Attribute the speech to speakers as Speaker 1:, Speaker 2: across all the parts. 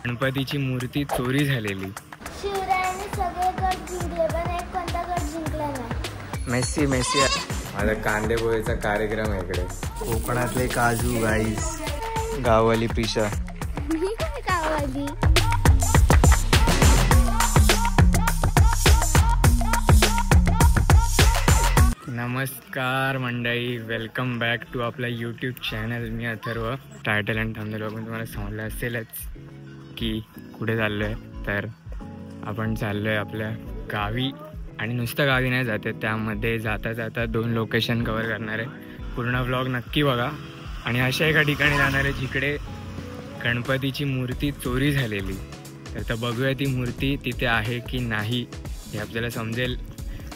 Speaker 1: गणपतीची मूर्ती चोरी झालेली.
Speaker 2: शिवरायांनी सगळे गट जिंकले पण एक कोणता गट जिंकला नाही.
Speaker 1: Messi Messi. माझा कांदे पोहेचा कार्यक्रम आहे इकडे. कोकणातले काजू गाईस. गाववाली प्रिशा.
Speaker 2: गाववाली.
Speaker 1: नमस्कार मंडळी, वेलकम बॅक टू आपला यूट्यूब चॅनल. मी अथर्व. टायटल आणि थंबनेल बघून तुम्हाला समजलं असेलच की कुठे चाललो आहे. तर आपण चाललो आहे आपल्या गावी, आणि नुसतं गावी नाही जाते, त्यामध्ये जाता जाता 2 लोकेशन कवर करणार आहे. पूर्ण व्लॉग नक्की बघा. आणि अशा एका ठिकाणी जाणार आहे जिकडे गणपतीची मूर्ती चोरी झालेली. तर बघूया ती मूर्ती तिथे आहे की नाही हे आपल्याला समजेल.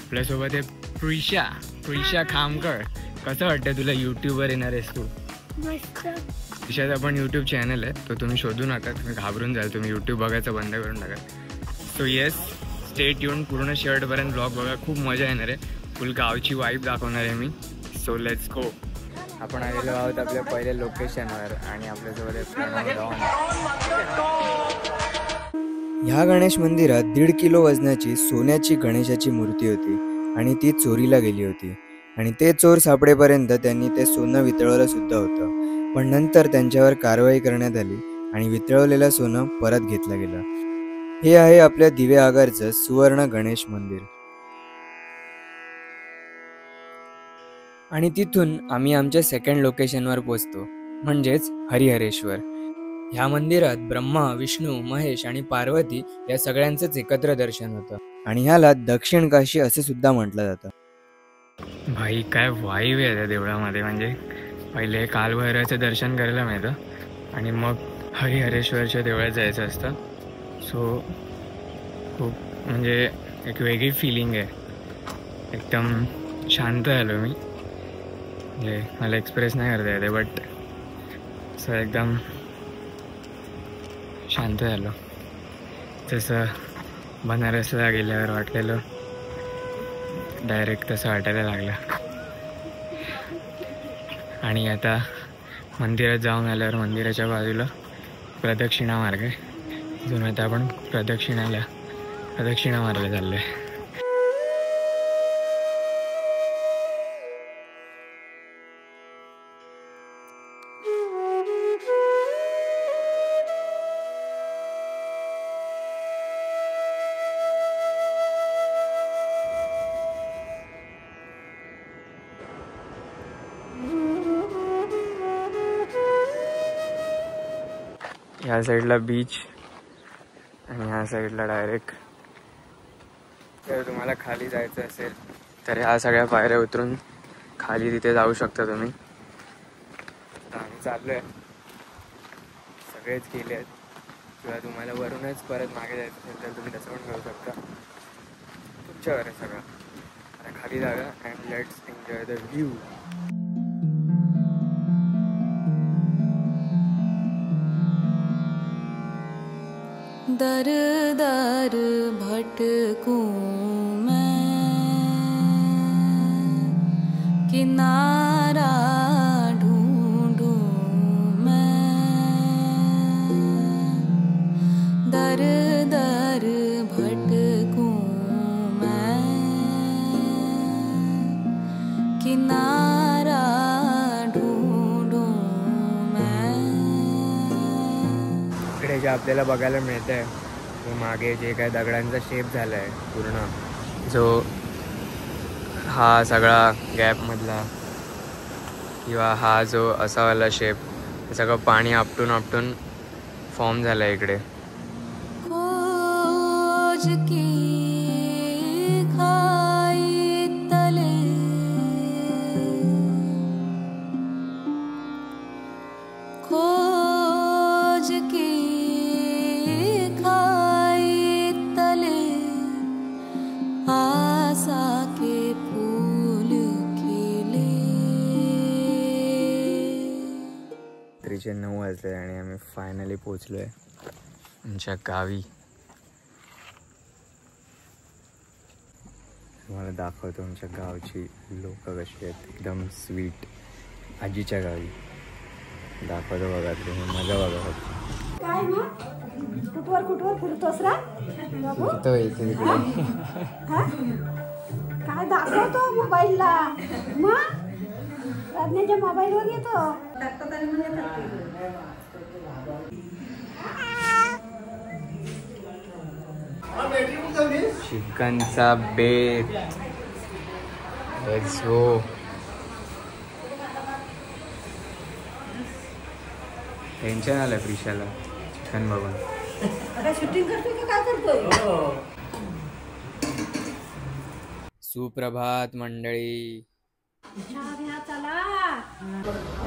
Speaker 1: आपल्यासोबत आहे प्रिशा खामकर. कसं वाटतं तुला यूट्यूबवर येणार आहेस तू?
Speaker 2: मस्त.
Speaker 1: प्रिशाचा पण यूट्यूब चॅनल आहे, तो तुम्ही शोधू नका, तुम्ही घाबरून जाल, तुम्ही यूट्यूब बघायचं बंद करून टाका. So yes, stay tune. पूर्ण शेवटपर्यंत ब्लॉग बघा, खूप मजा येणार आहे. फुल गावची वाईब दाखवणार आहे मी. So let's go. आपण आलेलो आहोत आपल्या पहिल्या लोकेशनवर, आणि आपल्यासोबत
Speaker 3: ह्या गणेश मंदिरात 1.5 किलो वजनाची सोन्याची गणेशाची मूर्ती होती, आणि ती चोरीला गेली होती. आणि ते चोर सापडेपर्यंत त्यांनी ते सोनं वितळवलं सुद्धा होतं. पण नंतर त्यांच्यावर कारवाई करण्यात आली आणि वितळवलेलं सोनं परत घेतलं गेलं. हे आहे आपल्या दिवे आगारचं सुवर्ण गणेश मंदिर. आणि तिथून आम्ही आमच्या सेकंड लोकेशनवर पोचतो, म्हणजेच हरिहरेश्वर. ह्या मंदिरात ब्रह्मा, विष्णू, महेश आणि पार्वती या सगळ्यांचंच एकत्र दर्शन होतं, आणि ह्याला दक्षिण काशी असे सुद्धा म्हटलं जातं.
Speaker 1: भाई काय वाईब आहे त्या देवळामध्ये. म्हणजे पहिले कालभैरवाचं दर्शन करायला मिळतं आणि मग हरिहरेश्वरच्या देवळात जायचं असतं. सो खूप म्हणजे एक वेगळी फिलिंग आहे. एकदम शांत झालो मी. म्हणजे मला एक्सप्रेस नाही करता येते, बट असं एकदम शांत झालो. जसं बनारसला गेल्यावर वाटलेलं डायरेक्ट तसं वाटायला लागलं. आणि आता मंदिरात जाऊन आल्यावर मंदिराच्या बाजूला प्रदक्षिणा मार्ग आहे. अजून आता आपण प्रदक्षिणा मारायला चाललो आहे. ह्या साईडला बीच आणि ह्या साईडला डायरेक्ट. जर तुम्हाला खाली जायचं असेल तर ह्या सगळ्या पायऱ्या उतरून खाली तिथे जाऊ शकता तुम्ही. आम्ही चाललो आहे, सगळेच गेले आहेत. किंवा तुम्हाला वरूनच परत मागे जायचं असेल तर तुम्ही तसं पण करू शकता. तुमच्यावर आहे सगळं. आता खाली जागा and let's enjoy the view.
Speaker 4: दर दर भटकूं मैं, किनारा ढूंढूं मैं. दर दर भटकूं मैं, किनारा ढूंढूं मैं.
Speaker 1: इकडे जे आपल्याला बघायला मिळतं आहे मागे जे काय दगडांचा शेप झाला आहे पूर्ण, जो हा सगळा गॅपमधला किंवा हा जो असावाला शेप, हे सगळं पाणी आपटून आपटून फॉर्म झालं आहे इकडे.
Speaker 4: खोज की खाई तले, खोज की खाई तले, आशा के फूल खिले.
Speaker 1: 9 वाजले आणि आम्ही फायनली पोचलो आहे आमच्या गावी. तुम्हाला दाखवतो आमच्या गावची लोक कशी आहेत, एकदम स्वीट. आजीच्या गावी दाखवतो बघा, तुम्ही मजा बघा.
Speaker 5: काय मग कुठवर फिरतोस रा बाबू? हा? काय दाखवतो मोबाईलला? मग रत्नाच्या मोबाईलवर येतो.
Speaker 1: चिकनचा बेत. Let's go. टेन्शन आलं प्रिशाला चिकन बघून.
Speaker 5: शूटिंग करतोय का काय करतोय?
Speaker 1: सुप्रभात मंडळी.
Speaker 5: चला.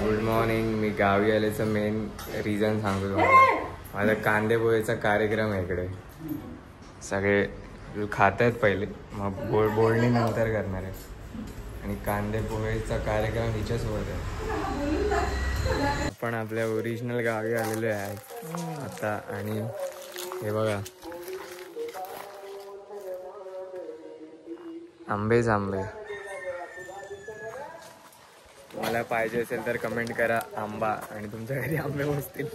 Speaker 1: Good morning. मी गावी आल्याचं मेन रिझन सांगतो तुम्हाला. माझा कांदे पोहेचा कार्यक्रम आहे इकडे. सगळे खात आहेत पहिले, मग बोलणी नंतर करणार आहे. आणि कांदे पोहेचा कार्यक्रम हिच्यासोबत आहे. आपण आपल्या ओरिजिनल गावी आलेलो आहे आता. आणि हे बघा आंबेच आंबे. तुम्हाला पाहिजे असेल तर कमेंट करा आंबा, आणि तुमच्या घरी आंबे बसतील.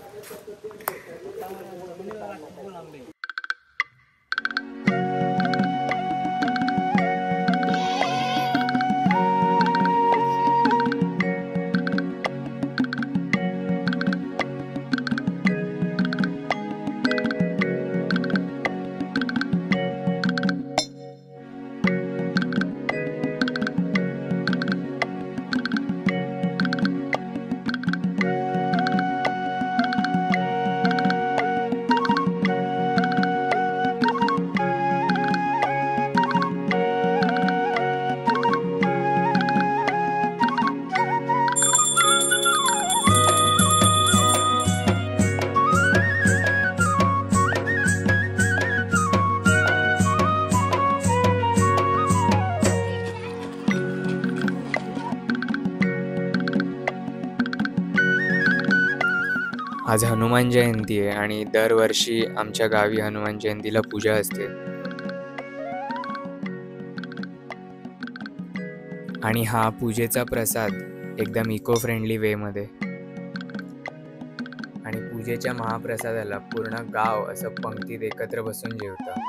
Speaker 1: आज हनुमान जयंती आहे आणि दरवर्षी आमच्या गावी हनुमान जयंतीला पूजा असते. आणि हा पूजेचा प्रसाद एकदम इको फ्रेंडली वेमध्ये. आणि पूजेच्या महाप्रसादाला पूर्ण गाव असं पंक्तीत एकत्र बसून जेवतं.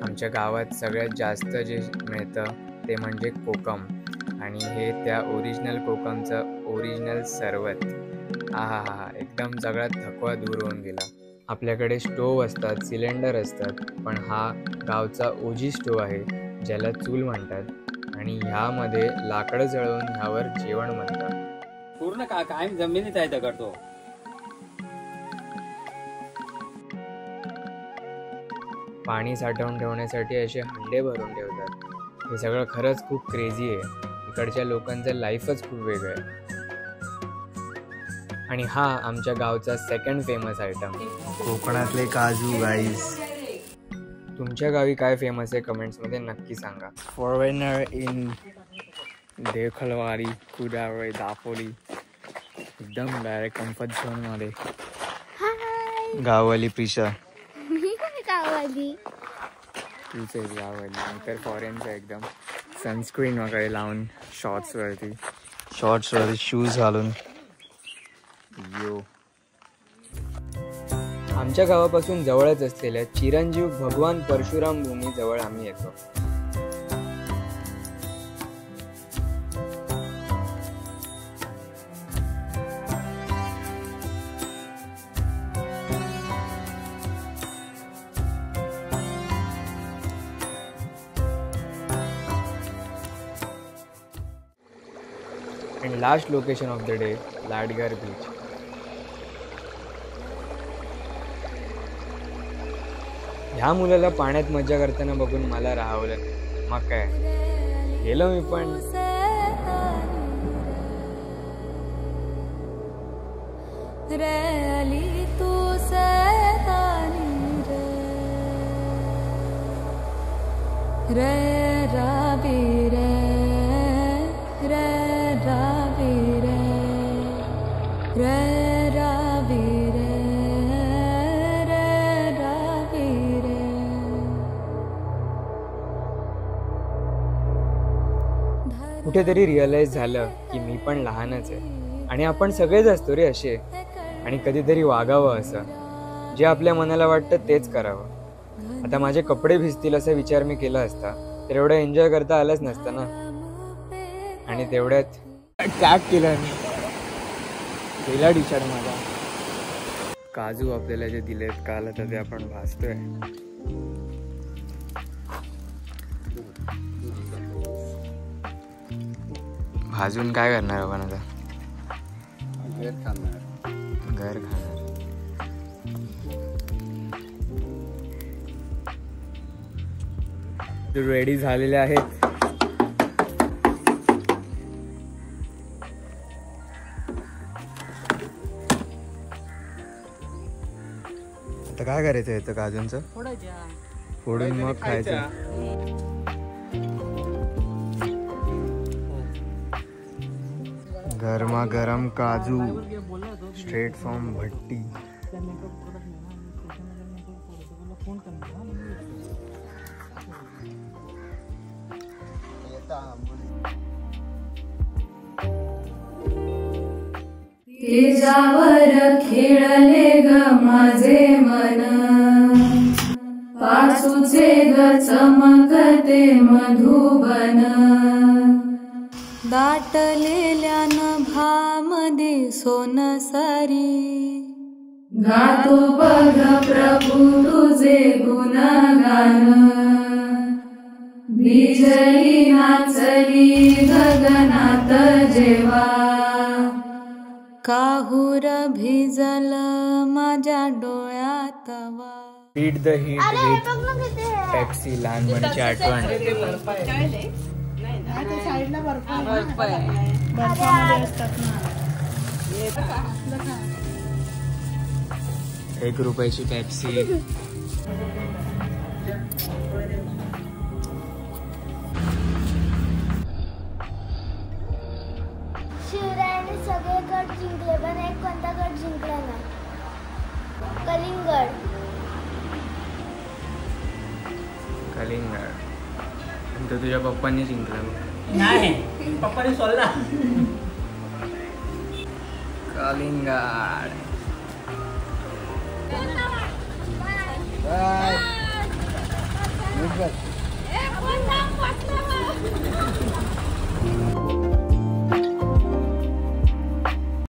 Speaker 1: आमच्या गावात सगळ्यात जास्त जे मिळतं ते म्हणजे कोकम. आणि हे त्या ओरिजिनल कोकमचं ओरिजिनल सरबत. हा एकदम सगळा थकवा दूर होऊन गेला. आपल्याकडे स्टोव असतात, सिलेंडर असतात, पण हा गावचा ओजी स्टोव आहे ज्याला चूल म्हणतात. आणि ह्यामध्ये लाकडं जळवून ह्यावर जेवण बनतात.
Speaker 6: पूर्ण कायम जमिनीत आहे दगड तो.
Speaker 1: पाणी साठवून ठेवण्यासाठी असे हंडे भरून ठेवतात. हे सगळं खरंच खूप क्रेझी आहे. इकडच्या लोकांचं लाईफच खूप वेगळं आहे. आणि हा आमच्या गावचा सेकंड फेमस आयटम,
Speaker 3: कोकणातले काजू गाईस.
Speaker 1: तुमच्या गावी काय फेमस आहे कमेंट्समध्ये नक्की सांगा. फॉरेनर इन देवखलवाडी, कुडाळे, दापोली. एकदम डायरेक्ट कम्फर्ट झोनमध्ये.
Speaker 3: गाववाली प्रिशा.
Speaker 2: गावाली
Speaker 1: तूच आहे गाववाली. नंतर फॉरेनचं एकदम सनस्क्रीन वगैरे लावून शॉर्ट्सवरती
Speaker 3: शूज घालून.
Speaker 1: यो. आमच्या गावापासून जवळच असलेल्या चिरंजीव भगवान परशुराम भूमी जवळ आम्ही येतो. And last location of the day, Ladghar beach. ह्या मुलाला पाण्यात मजा करताना बघून मला राहावलं नाही. मग काय गेलो मी पण.
Speaker 4: रे अली तू रे रावी रे रे रावी रे रे रावी रे रे रावी रे.
Speaker 3: कुठेतरी रिअलाइज झालं की मी पण लहानच आहे आणि आपण सगळेच असतो रे असे, आणि कधीतरी वागावं असं, जे आपल्या मनाला वाटतं तेच करावं. आता माझे कपडे भिजतील असा विचार मी केला असता तर एवढं एन्जॉय करता आलंच नसतं ना. आणि तेवढ्यात टॅग केलं मी, गेला टी शर्ट माझा. काजू आपल्याला जे दिलेत काल आता ते आपण भाजतोय. भाजून काय करणार आपण आता? घर खाणार. रेडी झालेले आहेत. आता काय करायचं आहे काजूंचं? फोडून मग खायचं. गरमा गरम काजू स्ट्रेट फ्रॉम भट्टी.
Speaker 4: तेजावर खेळले ग माझे मन, पासूचे ग चमकते मधुबन. दाटलेल्या नभामध्ये सोनसारी, गातो बघ प्रभू तुझे गुणगान. बिजली नाचली गगनात जेव्हा, काहूर भिजल माझ्या डोळ्यात वा.
Speaker 3: Beat the heat with Pepsi, लहानपणीची आठवण.
Speaker 5: साईडला बर्फ
Speaker 3: ₹1 पेप्सी.
Speaker 2: शिवरायांनी सगळे गड जिंकले पण एक कोणता गड जिंकला नाही? कलिंगड.
Speaker 3: कलिंगड. आणि तो तुझ्या पप्पांनी जिंकला?
Speaker 6: नाही, पप्पाने सोडला.
Speaker 3: कलिंगड.
Speaker 2: बाय.